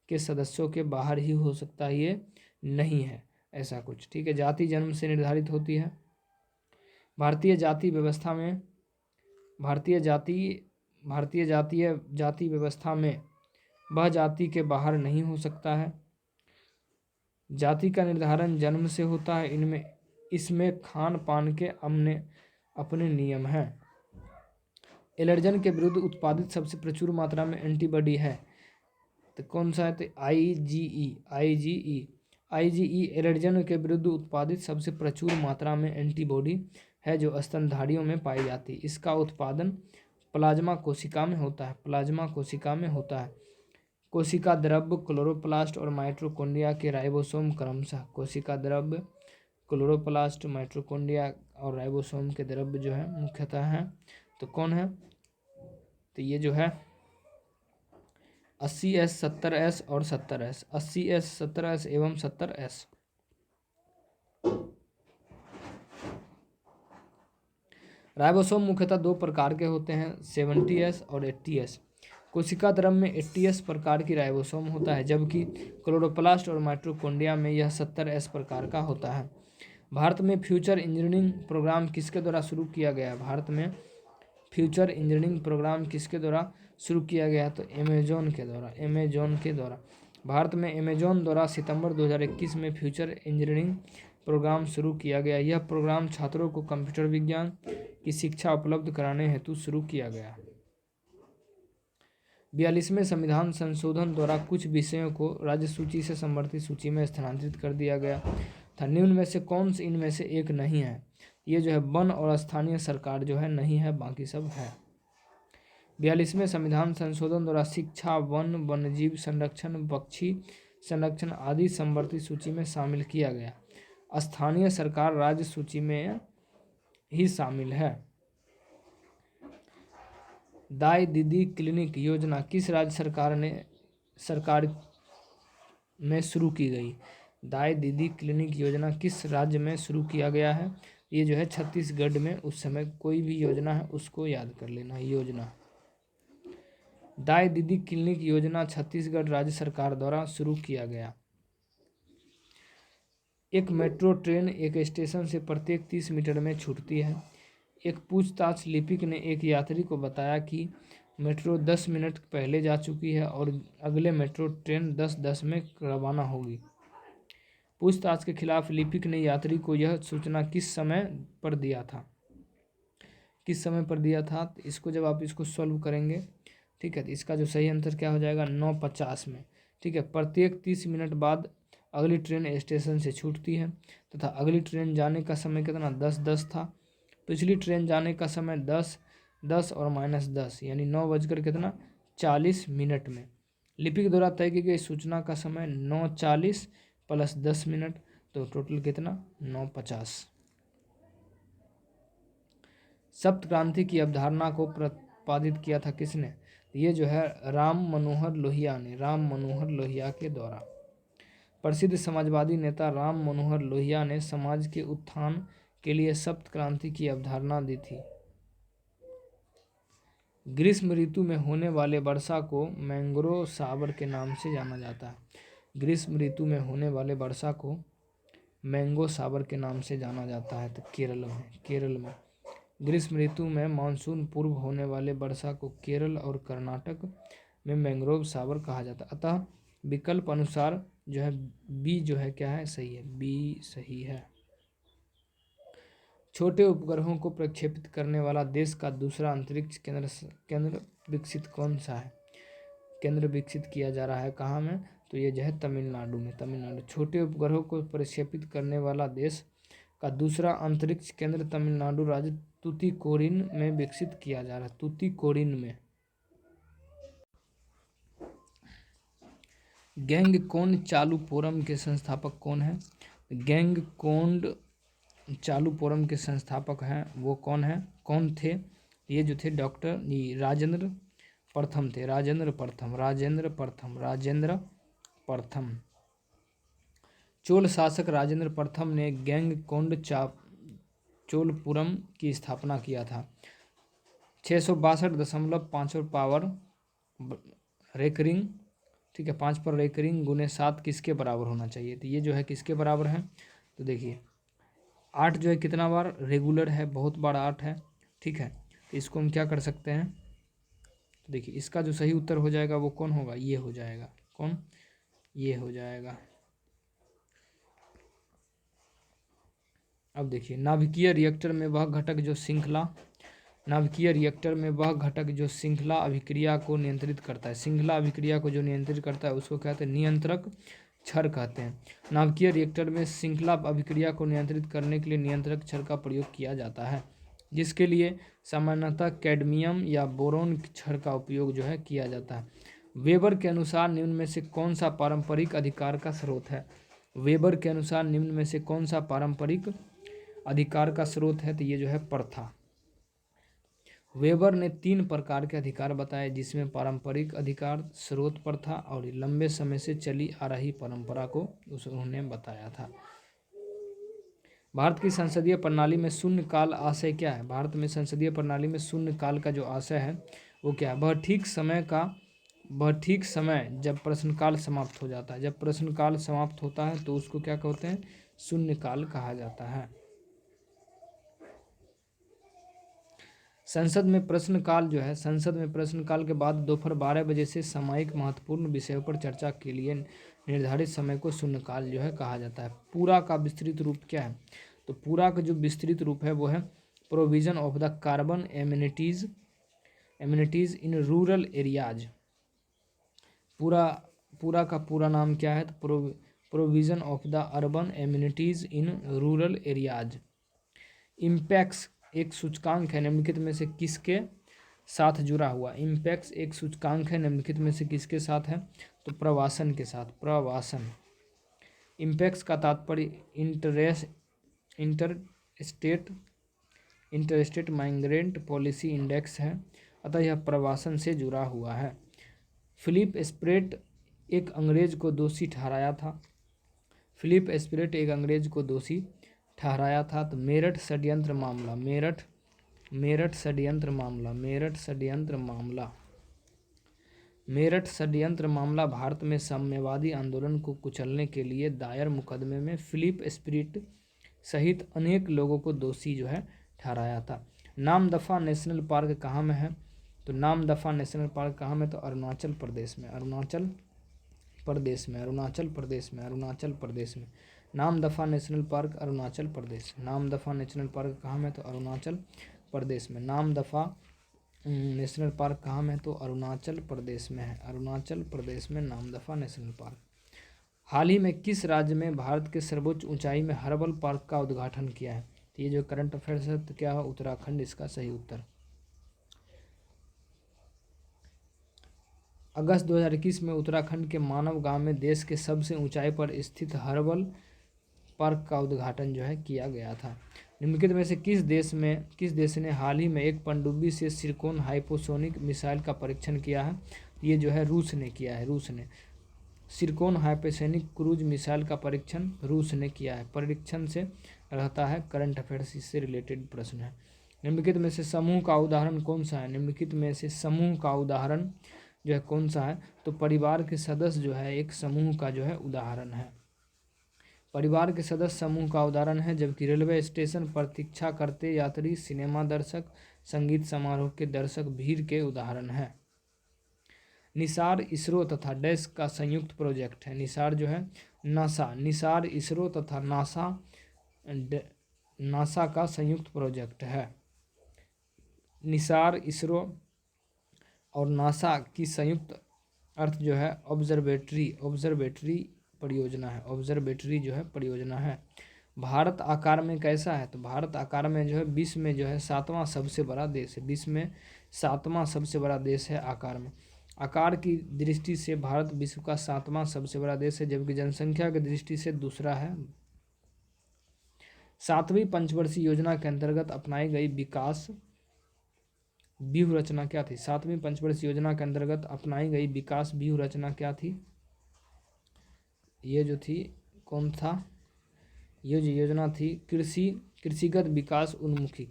के सदस्यों के बाहर ही हो सकता है, ये नहीं है ऐसा कुछ। ठीक है, जाति जन्म से निर्धारित होती है। भारतीय जाति व्यवस्था में वह जाति के बाहर नहीं हो सकता है। जाति का निर्धारण जन्म से होता है। इनमें इसमें खान पान के अपने नियम हैं। एलर्जन के विरुद्ध उत्पादित सबसे प्रचुर मात्रा में एंटीबॉडी है, तो कौन सा है? तो आईजीई एलर्जन के विरुद्ध उत्पादित सबसे प्रचुर मात्रा में एंटीबॉडी है जो स्तनधारियों में पाई जाती है। इसका उत्पादन प्लाज्मा कोशिका में होता है। कोशिका द्रव्य क्लोरोप्लास्ट और माइटोकॉन्ड्रिया के राइबोसोम क्रमशः कोशिका द्रव्य क्लोरोप्लास्ट, माइटोकॉन्ड्रिया और राइबोसोम के द्रव्य जो है मुख्यतः हैं। तो कौन है? तो ये जो है 80S, 70S और 70S, 80S, 70S एवं 70S। राइबोसोम मुख्यतः दो प्रकार के होते हैं, 70S और 80S। कोशिका द्रव्य में 80S प्रकार की राइबोसोम होता है, जबकि क्लोरोप्लास्ट और माइटोकॉन्ड्रिया में यह 70S प्रकार का होता है। भारत में फ्यूचर इंजीनियरिंग प्रोग्राम किसके द्वारा शुरू किया गया? भारत में फ्यूचर इंजीनियरिंग प्रोग्राम किसके द्वारा शुरू किया गया? तो अमेजॉन के द्वारा। भारत में अमेजॉन द्वारा सितंबर 2021 में फ्यूचर इंजीनियरिंग प्रोग्राम शुरू किया गया। यह प्रोग्राम छात्रों को कंप्यूटर विज्ञान की शिक्षा उपलब्ध कराने हेतु शुरू किया गया। 42वें संविधान संशोधन द्वारा कुछ विषयों को राज्य सूची से समवर्ती सूची में स्थानांतरित कर दिया गया था। निम्न में से कौन से इनमें से एक नहीं है? ये जो है वन और स्थानीय सरकार जो है नहीं है, बाकी सब है। 42वें संविधान संशोधन द्वारा शिक्षा, वन, वन्यजीव संरक्षण, पक्षी संरक्षण आदि समवर्ती सूची में शामिल किया गया। स्थानीय सरकार राज्य सूची में ही शामिल है। दाई दीदी क्लिनिक योजना किस राज्य सरकार में शुरू की गई? दाई दीदी क्लिनिक योजना किस राज्य में शुरू किया गया है? ये जो है छत्तीसगढ़ में। उस समय कोई भी योजना है उसको याद कर लेना। योजना दाई दीदी क्लिनिक योजना छत्तीसगढ़ राज्य सरकार द्वारा शुरू किया गया। एक मेट्रो ट्रेन एक स्टेशन से प्रत्येक 30 मीटर में छूटती है। एक पूछताछ लिपिक ने एक यात्री को बताया कि मेट्रो 10 मिनट पहले जा चुकी है और अगले मेट्रो ट्रेन 10:10 में रवाना होगी। पूछताछ के खिलाफ लिपिक ने यात्री को यह सूचना किस समय पर दिया था? तो इसको जब आप इसको सॉल्व करेंगे, ठीक है, तो इसका जो सही आंसर क्या हो जाएगा? 9:50 में। ठीक है, प्रत्येक 30 मिनट बाद अगली ट्रेन स्टेशन से छूटती है तथा अगली ट्रेन जाने का समय कितना? 10:10 था। पिछली ट्रेन जाने का समय 10:10 और -10 यानी 9:40 में। लिपिक द्वारा तय की गई सूचना का समय 9:40 + 10 मिनट, तो टोटल कितना? 9:50। सप्त क्रांति की अवधारणा को प्रतिपादित किया था किसने? ये जो है राम मनोहर लोहिया के द्वारा। प्रसिद्ध समाजवादी नेता राम मनोहर लोहिया ने समाज के उत्थान के लिए सप्त क्रांति की अवधारणा दी थी। ग्रीष्म ऋतु में होने वाले वर्षा को मैंग्रोव सावर के नाम से जाना जाता है। ग्रीष्म ऋतु में होने वाले वर्षा को मैंगो सावर के नाम से जाना जाता है। तो केरल में ग्रीष्म ऋतु में मानसून पूर्व होने वाले वर्षा को केरल और कर्नाटक में मैंग्रोव सावर कहा जाता है। अतः विकल्प अनुसार जो है बी जो है क्या है? सही है, बी सही है। छोटे उपग्रहों को प्रक्षेपित करने वाला देश का दूसरा अंतरिक्ष केंद्र विकसित कौन सा है? केंद्र विकसित किया जा रहा है कहाँ में? तो ये जो है तमिलनाडु में। छोटे उपग्रहों को प्रक्षेपित करने वाला देश का दूसरा अंतरिक्ष केंद्र तमिलनाडु राज्य तूतीकोरिन में विकसित किया जा रहा है। तूतीकोरिन में। गैंगकोंड चालुपोरम के संस्थापक कौन है? गैंगकोंड चालुपोरम के संस्थापक हैं वो कौन थे? ये जो थे डॉक्टर राजेंद्र प्रथम थे। राजेंद्र प्रथम। चोल शासक राजेंद्र प्रथम ने गैंगकोंड चोलपुरम की स्थापना किया था। 662.5 पावर रेकरिंग, ठीक है, 5 पर रेकरिंग गुने 7 किसके बराबर होना चाहिए? तो ये जो है किसके बराबर है? तो देखिए 8 जो है कितना बार रेगुलर है? बहुत बार 8 है। ठीक है, तो इसको हम क्या कर सकते हैं? देखिए इसका जो सही उत्तर हो जाएगा वो कौन होगा? ये हो जाएगा। कौन? ये हो जाएगा। अब देखिए, नाभिकीय रिएक्टर में वह घटक जो श्रृंखला अभिक्रिया को नियंत्रित करता है, श्रृंखला अभिक्रिया को जो नियंत्रित करता है उसको कहते हैं नियंत्रक छड़ कहते हैं। नाभिकीय रिएक्टर में श्रृंखला अभिक्रिया को नियंत्रित करने के लिए नियंत्रक छड़ का प्रयोग किया जाता है, जिसके लिए सामान्यतः कैडमियम या बोरोन छड़ का उपयोग जो है किया जाता है। वेबर के अनुसार निम्न में से कौन सा पारंपरिक अधिकार का स्रोत है? वेबर के अनुसार निम्न में से कौन सा पारंपरिक अधिकार का स्रोत है? तो ये जो है प्रथा। वेबर ने 3 प्रकार के अधिकार बताए, जिसमें पारंपरिक अधिकार, स्रोत प्रथा और लंबे समय से चली आ रही परंपरा को उन्होंने बताया था। भारत की संसदीय प्रणाली में शून्यकाल आशय क्या है? भारत में संसदीय प्रणाली में शून्यकाल का जो आशय है वो क्या है? वह ठीक समय जब प्रश्नकाल समाप्त हो जाता है। जब प्रश्नकाल समाप्त होता है तो उसको क्या कहते हैं? शून्यकाल कहा जाता है। संसद में प्रश्नकाल के बाद दोपहर 12 बजे से सामयिक महत्वपूर्ण विषयों पर चर्चा के लिए निर्धारित समय को शून्यकाल जो है कहा जाता है। पूरा का विस्तृत रूप क्या है? तो पूरा का जो विस्तृत रूप है वो है provision of the carbon amenities in rural areas. पूरा का पूरा नाम क्या है? तो provision of the urban amenities in rural areas. Impex एक सूचकांक है, निम्नलिखित में से किसके साथ जुड़ा हुआ? इम्पैक्स एक सूचकांक है, निम्नलिखित में से किसके साथ है? तो प्रवासन के साथ, प्रवासन। इम्पैक्स का तात्पर्य इंटरस्टेट माइग्रेंट पॉलिसी इंडेक्स है, अतः यह प्रवासन से जुड़ा हुआ है। फिलिप स्प्रेट एक अंग्रेज को दोषी ठहराया था। तो मेरठ षड्यंत्र मामला भारत में साम्यवादी आंदोलन को कुचलने के लिए दायर मुकदमे में फिलिप स्प्रेट सहित अनेक लोगों को दोषी जो है ठहराया था। नामदफा नेशनल पार्क कहाँ में है? तो नामदफा नेशनल पार्क कहाँ में? तो अरुणाचल प्रदेश में। Namdapha national park Arunachal Pradesh. Namdapha national park कहाँ में? तो अरुणाचल प्रदेश में। नामदफा नेशनल पार्क कहाँ में? तो अरुणाचल प्रदेश में है। अरुणाचल प्रदेश में नामदफा नेशनल पार्क। हाल ही में किस राज्य में भारत के सर्वोच्च ऊंचाई में हर्बल पार्क का उद्घाटन किया है? तो ये जो करंट अफेयर्स है तो क्या है? उत्तराखंड इसका सही उत्तर। अगस्त 2021 में उत्तराखंड के मानव गांव में देश के सबसे ऊंचाई पर स्थित हर्बल पार्क का उद्घाटन जो है किया गया था। निम्नलिखित में से किस देश ने हाल ही में एक पनडुब्बी से सिरकोन हाइपोसोनिक मिसाइल का परीक्षण किया है? ये जो है रूस ने किया है। रूस ने सिरकोन हाइपोसोनिक क्रूज मिसाइल का परीक्षण रूस ने किया है। परीक्षण से रहता है करंट अफेयर्स, इससे रिलेटेड प्रश्न है। निम्नलिखित में से समूह का उदाहरण कौन सा है? निम्नलिखित में से समूह का उदाहरण जो है कौन सा है? तो परिवार के सदस्य जो है एक समूह का जो है उदाहरण है। परिवार के सदस्य समूह का उदाहरण है, जबकि रेलवे स्टेशन प्रतीक्षा करते यात्री, सिनेमा दर्शक, संगीत समारोह के दर्शक भीड़ के उदाहरण है। निसार इसरो तथा डैश का संयुक्त प्रोजेक्ट है। निसार जो है निसार इसरो तथा नासा का संयुक्त प्रोजेक्ट है। निसार इसरो और नासा की संयुक्त अर्थ जो है ऑब्जर्वेटरी परियोजना है। भारत आकार में कैसा है? तो भारत आकार में जो है विश्व में जो है 7वां सबसे बड़ा देश है। विश्व में 7वां सबसे बड़ा देश है आकार में। आकार की दृष्टि से भारत विश्व का 7वां सबसे बड़ा देश है, जबकि जनसंख्या की दृष्टि से दूसरा है। 7वीं पंचवर्षीय योजना के अंतर्गत अपनाई गई विकास व्यूह रचना क्या थी? 7वीं पंचवर्षीय योजना के अंतर्गत अपनाई गई विकास व्यूह रचना क्या थी? ये जो थी कौन था? ये जो योजना थी कृषिगत विकास उन्मुखी।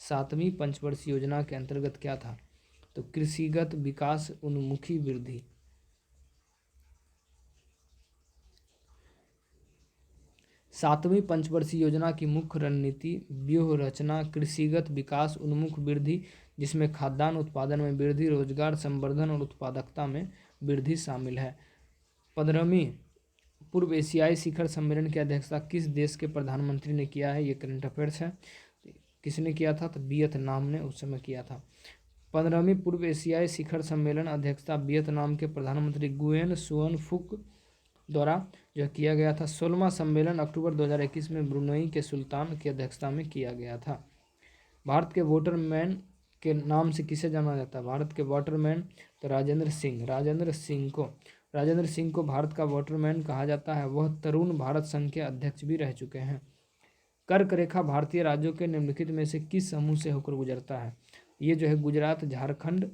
7वीं पंचवर्षीय योजना के अंतर्गत क्या था? तो कृषिगत विकास उन्मुखी वृद्धि। 7वीं पंचवर्षीय योजना की मुख्य रणनीति व्यूह रचना कृषिगत विकास उन्मुख वृद्धि, जिसमें खाद्यान्न उत्पादन में वृद्धि, रोजगार संवर्धन और उत्पादकता में वृद्धि शामिल है। पूर्व एशियाई शिखर सम्मेलन की अध्यक्षता किस देश के प्रधानमंत्री ने किया है? ये करंट अफेयर्स है। किसने किया था? तो वियतनाम ने उस समय किया था। 15वीं पूर्व एशियाई शिखर सम्मेलन अध्यक्षता वियतनाम के प्रधानमंत्री गुयेन सुअन फुक द्वारा जो किया गया था। 16वां सम्मेलन अक्टूबर 2021 में ब्रुनई के सुल्तान की अध्यक्षता में किया गया था। भारत के वाटरमैन के नाम से किसे जाना जाता है? भारत के वाटरमैन तो राजेंद्र सिंह को भारत का वाटरमैन कहा जाता है। वह तरुण भारत संघ के अध्यक्ष भी रह चुके हैं। कर्क रेखा भारतीय राज्यों के निम्नलिखित में से किस समूह से होकर गुजरता है? ये जो है गुजरात, झारखंड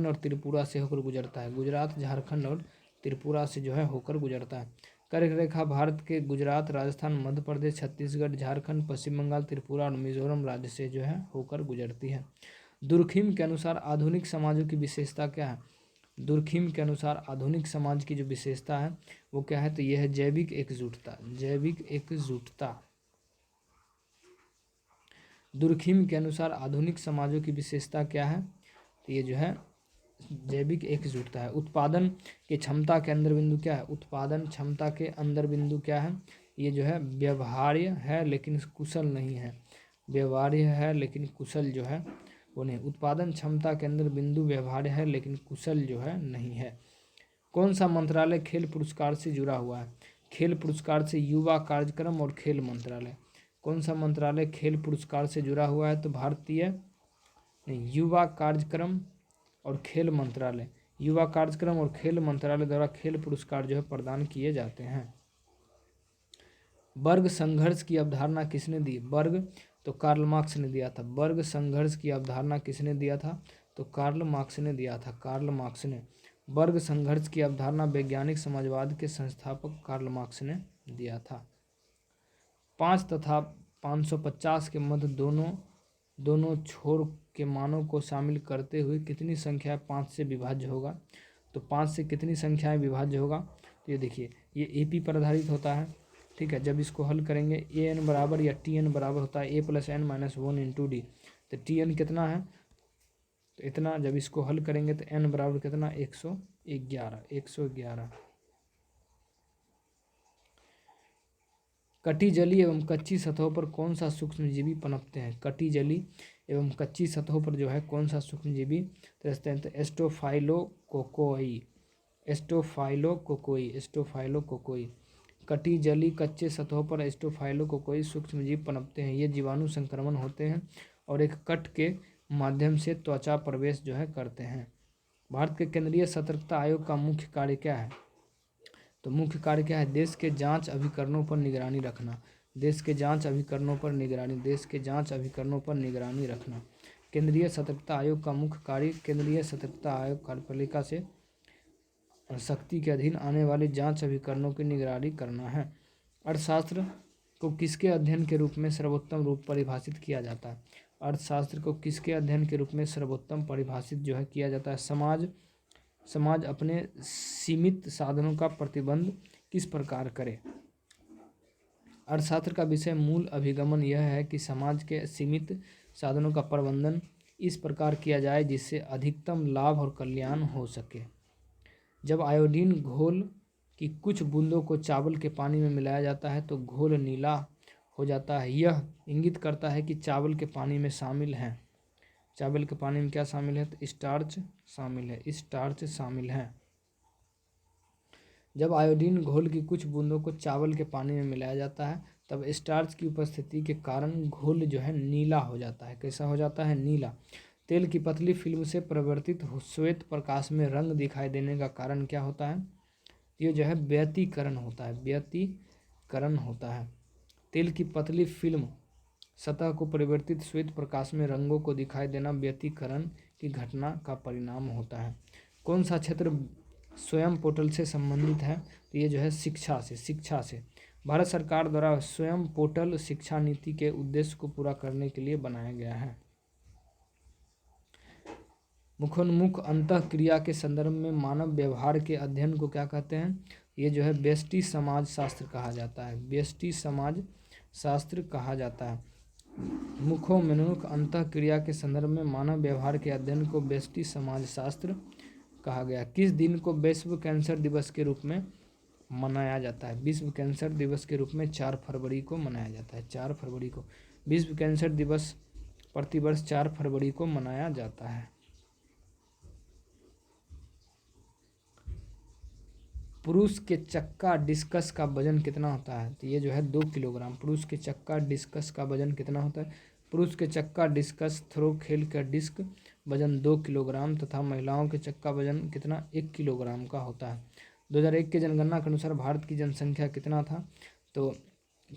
और त्रिपुरा से होकर गुजरता है। गुजरात, झारखंड और त्रिपुरा से जो है होकर गुजरता है। कर्क रेखा भारत के गुजरात, राजस्थान, मध्य प्रदेश, छत्तीसगढ़, झारखंड, पश्चिम बंगाल, त्रिपुरा और मिजोरम राज्य से जो है होकर गुजरती है। दुर्खिम के अनुसार आधुनिक समाजों की विशेषता क्या है? दुर्खिम के अनुसार आधुनिक समाज की जो विशेषता है वो क्या है? तो यह है जैविक एकजुटता। दुर्खिम के अनुसार आधुनिक समाजों की विशेषता क्या है? तो ये जो है जैविक एकजुटता है। उत्पादन की क्षमता के अंदर बिंदु क्या है? उत्पादन क्षमता के अंदर बिंदु क्या है? ये जो है व्यवहार्य है लेकिन कुशल नहीं है। व्यवहार्य है लेकिन कुशल जो है वो नहीं। उत्पादन क्षमता के अंदर बिंदु व्यवहार्य है लेकिन कुशल जो है नहीं है। कौन सा मंत्रालय खेल पुरस्कार से जुड़ा हुआ है? खेल पुरस्कार से युवा कार्यक्रम और खेल मंत्रालय। कौन सा मंत्रालय खेल पुरस्कार से जुड़ा हुआ है? तो भारतीय युवा कार्यक्रम और खेल मंत्रालय। युवा कार्यक्रम और खेल मंत्रालय द्वारा खेल पुरस्कार जो है प्रदान किए जाते हैं। वर्ग संघर्ष की अवधारणा किसने दी? वर्ग तो कार्ल मार्क्स ने दिया था। वर्ग संघर्ष की अवधारणा किसने दिया था? तो कार्ल मार्क्स ने दिया था। कार्ल मार्क्स ने वर्ग संघर्ष की अवधारणा वैज्ञानिक समाजवाद के संस्थापक कार्ल मार्क्स ने दिया था। 5 तथा 550 के मध्य दोनों छोर के मानों को शामिल करते हुए कितनी संख्या 5 से विभाज्य होगा? तो 5 से कितनी संख्याएं विभाज्य होगा? तो ये देखिए, ये एपी पर आधारित होता है, ठीक है। जब इसको हल करेंगे ए एन बराबर या टी एन बराबर होता है a plus n minus 1 into d. तो टी एन कितना है? तो इतना। जब इसको हल करेंगे तो एन बराबर कितना? 111। कटी जली एवं कच्ची सतहों पर कौन सा सूक्ष्मजीवी पनपते हैं? कटी जली एवं कच्ची सतहों पर जो है कौन सा सूक्ष्मजीवी रहते हैं? तो एस्टोफाइलोकोकोई। कटी जली कच्चे सतहों पर एस्टोफाइलोकोकोई सूक्ष्मजीव पनपते हैं। ये जीवाणु संक्रमण होते हैं और एक कट के माध्यम से त्वचा प्रवेश जो है करते हैं। भारत के केंद्रीय सतर्कता आयोग का मुख्य कार्य क्या है? तो मुख्य कार्य क्या है? देश के जांच अभिकरणों पर निगरानी रखना। देश के जांच अभिकरणों पर निगरानी रखना। केंद्रीय सतर्कता आयोग का मुख्य कार्य केंद्रीय सतर्कता आयोग कार्यपालिका से शक्ति के अधीन आने वाले जांच अभिकरणों की निगरानी करना है। अर्थशास्त्र को किसके अध्ययन के रूप में सर्वोत्तम रूप परिभाषित किया जाता है? अर्थशास्त्र को किसके अध्ययन के रूप में सर्वोत्तम परिभाषित जो है किया जाता है? समाज अपने सीमित साधनों का प्रतिबंध किस प्रकार करे? अर्थशास्त्र का विषय मूल अभिगमन यह है कि समाज के सीमित साधनों का प्रबंधन इस प्रकार किया जाए जिससे अधिकतम लाभ और कल्याण हो सके। जब आयोडीन घोल की कुछ बूंदों को चावल के पानी में मिलाया जाता है तो घोल नीला हो जाता है। यह इंगित करता है कि चावल के पानी में शामिल है। चावल के पानी में क्या शामिल है? तो स्टार्च शामिल है। जब आयोडीन घोल की कुछ बूंदों को चावल के पानी में मिलाया जाता है तब स्टार्च की उपस्थिति के कारण घोल जो है नीला हो जाता है। कैसा हो जाता है? नीला। तेल की पतली फिल्म से परिवर्तित श्वेत प्रकाश में रंग दिखाई देने का कारण क्या होता है? ये जो है व्यतिकरण होता है। तेल की पतली फिल्म सतह को परिवर्तित श्वेत प्रकाश में रंगों को दिखाई देना व्यतिकरण की घटना का परिणाम होता है। कौन सा क्षेत्र स्वयं पोर्टल से संबंधित है? तो ये जो है शिक्षा से। भारत सरकार द्वारा स्वयं पोर्टल शिक्षा नीति के उद्देश्य को पूरा करने के लिए बनाया गया है। मुखोन्मुख अंतःक्रिया के संदर्भ में मानव व्यवहार के अध्ययन को क्या कहते हैं? ये जो है व्यष्टि समाज शास्त्र कहा जाता है। मुखोन्मुख अंतःक्रिया के संदर्भ में मानव व्यवहार के अध्ययन को व्यष्टि समाज शास्त्र कहा गया। किस दिन को विश्व कैंसर दिवस के रूप में मनाया जाता है? विश्व कैंसर दिवस के रूप में 4 फरवरी को मनाया जाता है। 4 फरवरी को विश्व कैंसर दिवस प्रतिवर्ष 4 फरवरी को मनाया जाता है। पुरुष के चक्का डिस्कस का वजन कितना होता है? तो ये जो है 2 किलोग्राम। पुरुष के चक्का डिस्कस का वजन कितना होता है? पुरुष के चक्का डिस्कस थ्रो खेल का डिस्क वजन 2 किलोग्राम तथा महिलाओं के चक्का वजन कितना 1 किलोग्राम का होता है। 2001 के जनगणना के अनुसार भारत की जनसंख्या कितना था? तो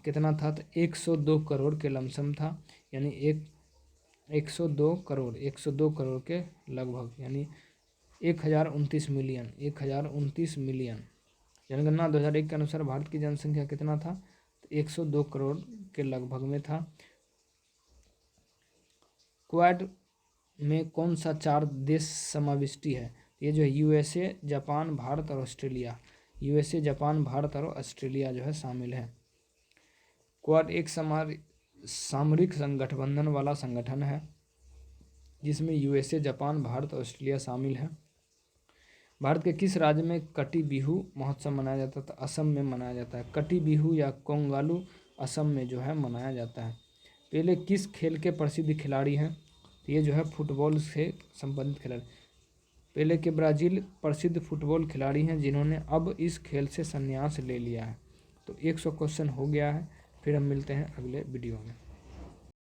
कितना था? तो 102 करोड़ के लमसम था, यानी 102 करोड़ के लगभग, यानी 1029 मिलियन। 1029 मिलियन। जनगणना 2001 के अनुसार भारत की जनसंख्या कितना था? तो 102 करोड़ के लगभग में था। क्वाड में कौन सा 4 देश समाविष्टि है? ये जो है यूएसए, जापान, भारत और ऑस्ट्रेलिया। यूएसए, जापान, भारत और ऑस्ट्रेलिया जो है शामिल है। क्वाड एक सामरिक गठबंधन वाला संगठन है जिसमें यूएसए, जापान, भारत और ऑस्ट्रेलिया शामिल है। भारत के किस राज्य में कटी बिहू महोत्सव मनाया जाता है? तो असम में मनाया जाता है। कटी बिहू या कोंगालू असम में जो है मनाया जाता है। पहले किस खेल के प्रसिद्ध खिलाड़ी हैं? तो ये जो है फुटबॉल से संबंधित खिलाड़ी। पहले के ब्राज़ील प्रसिद्ध फुटबॉल खिलाड़ी हैं जिन्होंने अब इस खेल से संन्यास ले लिया है। तो 100 क्वेश्चन हो गया है। फिर हम मिलते हैं अगले वीडियो में।